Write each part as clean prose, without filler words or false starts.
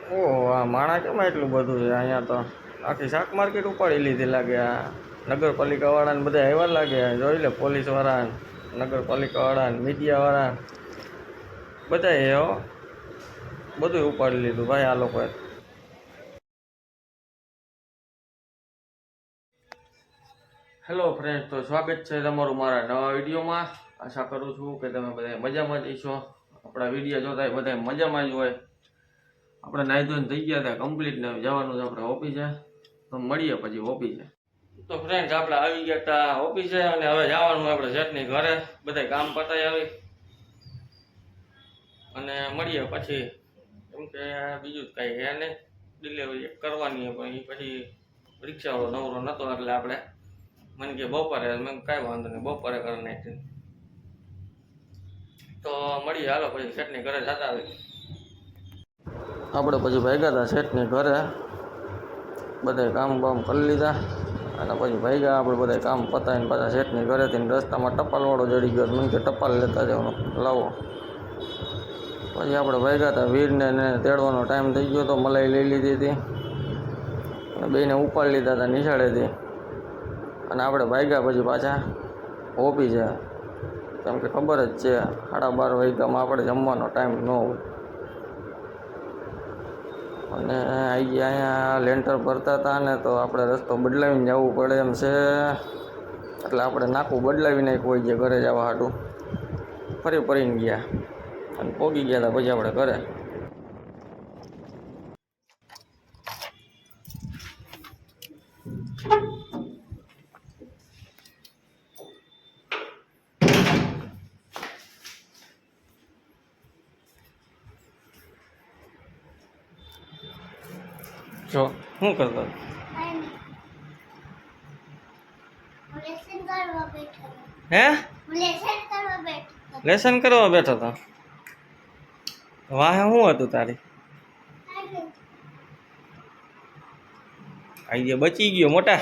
ઓહો, આ માણા કેમ એટલું બધું છે અહીંયા? તો આખી શાક માર્કેટ ઉપાડી લીધી લાગે. આ નગરપાલિકાવાળાને બધા આવ્યા લાગે. જોઈ લે, પોલીસવાળા, નગરપાલિકાવાળા, મીડિયાવાળા બધા એ હો, બધું ઉપાડી લીધું ભાઈ આ લોકોએ. હેલો ફ્રેન્ડ, તો સ્વાગત છે તમારું મારા નવા વિડીયોમાં. આશા કરું છું કે તમે બધા મજામાં જ છો. આપણા વિડીયો જોતા બધા મજામાં જ હોય. આપણે નાહી ધોઈને થઈ ગયા હતા કમ્પ્લીટ ને જવાનું છે આપણે ઓફિસે. તો મળીએ પછી ઓફિસે. તો ફ્રેન્ડ, આપણે આવી ગયા હતા ઓફિસે અને હવે જવાનું આપણે શેઠની ઘરે. બધા કામ પતાવી આવી અને મળીએ પછી. કેમ કે બીજું કાંઈ હે નહીં, ડિલિવરી કરવાની પણ એ પછી રિક્ષાવાળો નવરો નહોતો એટલે આપણે મને કે બપોરે, મેં કાંઈ વાંધો નહીં, બપોરે કરી નાખી. તો મળીએ, હાલો પછી શેઠની ઘરે જતા આવી. આપણે પછી ભાગ્યા હતા શેઠની ઘરે, બધા કામ બામ કરી લીધા અને પછી ભાગ્યા આપણે બધા કામ પતાવીને પાછા શેઠની ઘરેથી. રસ્તામાં ટપાલવાળો જડી ગયો, મને કે ટપાલ લેતા જવાનું, લાવો. પછી આપણે ભાગ્યા હતા વીરને તેડવાનો ટાઈમ થઈ ગયો તો મલાઈ લઈ લીધી હતી અને બેને ઉપાડી લીધા હતા નિશાળેથી. અને આપણે ભાગ્યા પછી પાછા ઓફિસે. કેમ કે ખબર જ છે 12:30 વાગ્યામાં આપણે જમવાનો ટાઈમ ન હોય. અને અહીંયા લેન્ટર ભરતા હતા ને તો આપણે રસ્તો બદલાવીને જવું પડે એમ છે, એટલે આપણે નાખું બદલાવી નાખ્યું હોય જે ઘરે જવા હાટું. ફરીને ગયા અને પોગી ગયા હતા પછી આપણે ઘરે. જો શું કરતો હે? લેસન કરવા બેઠો હતો. વાહ, શું હતું તારી? આઈ ગયો, બચી ગયો મોટા.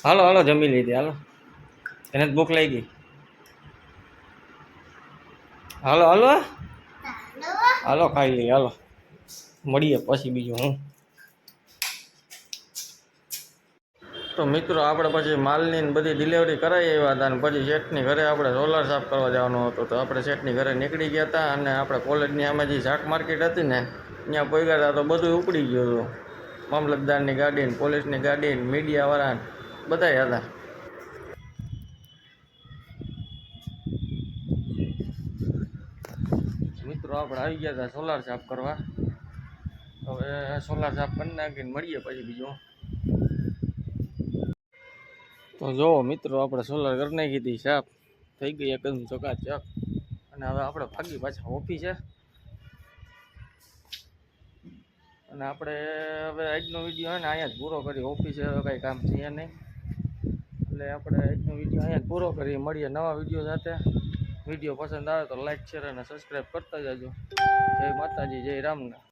હાલો હાલો, જમી લીધી, હાલો. એને જ ભૂખ લાગી. હાલો હાલો હાલો, ખાઈ લઈએ, હાલો. મળીએ પછી બીજું હું. તો મિત્રો, આપણે પછી માલની બધી ડિલિવરી કરાવી આવ્યા હતા અને પછી શેઠની ઘરે આપણે સોલાર સાફ કરવા જવાનું હતું. તો આપણે શેઠની ઘરે નીકળી ગયા હતા અને આપણે કોલેજની આમાં જે શાક માર્કેટ હતી ને ત્યાં પહોંચ્યા હતા તો બધું ઉપડી ગયું હતું. મામલતદારની ગાડી, પોલીસની ગાડી, મીડિયાવાળા બધા હતા. મિત્રો, આપણે આવી ગયા હતા સોલાર સાફ કરવા. હવે સોલાર સાફ કરી નાખીને મળીએ પછી બીજું. તો જો મિત્રો, આપણે સોલાર કરી નાખી હતી, સાફ થઈ ગઈ એકદમ ચકાચક. અને હવે આપણે ભાગી પાછા ઓફિસે. અને આપણે હવે આજનો વિડીયો ને અહીંયા જ પૂરો કરી. ઓફિસે હવે કાંઈ કામ છે નહીં, એટલે આપણે આજનો વિડીયો અહીંયા જ પૂરો કરી. મળીએ નવા વિડીયો સાથે. વિડીયો પસંદ આવે તો લાઈક, શેર અને સબસ્ક્રાઈબ કરતા જજો. જય માતાજી, જય રામના.